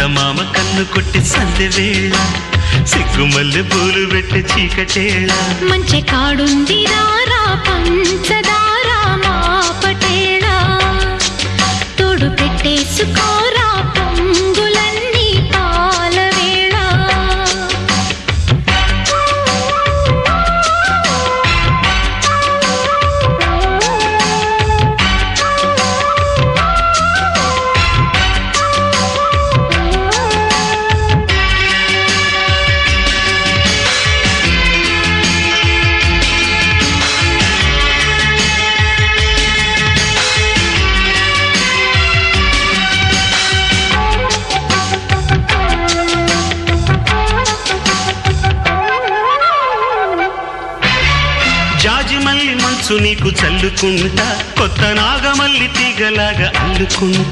చందమామ కన్ను కొట్టి సందె వేళ సిగ్గుమల్లె పూలు పెట్టి చీకటేళ మంచి కాడుంది రారా పంచదారా మా పటేళ తోడు పెట్టేసుకోరా పొంగులన్నీ పాల వేళ జాజి మల్లి మంచు నీకు చల్లుకుంటా కొత్త నాగమల్లి తీగలాగా అల్లుకుంటా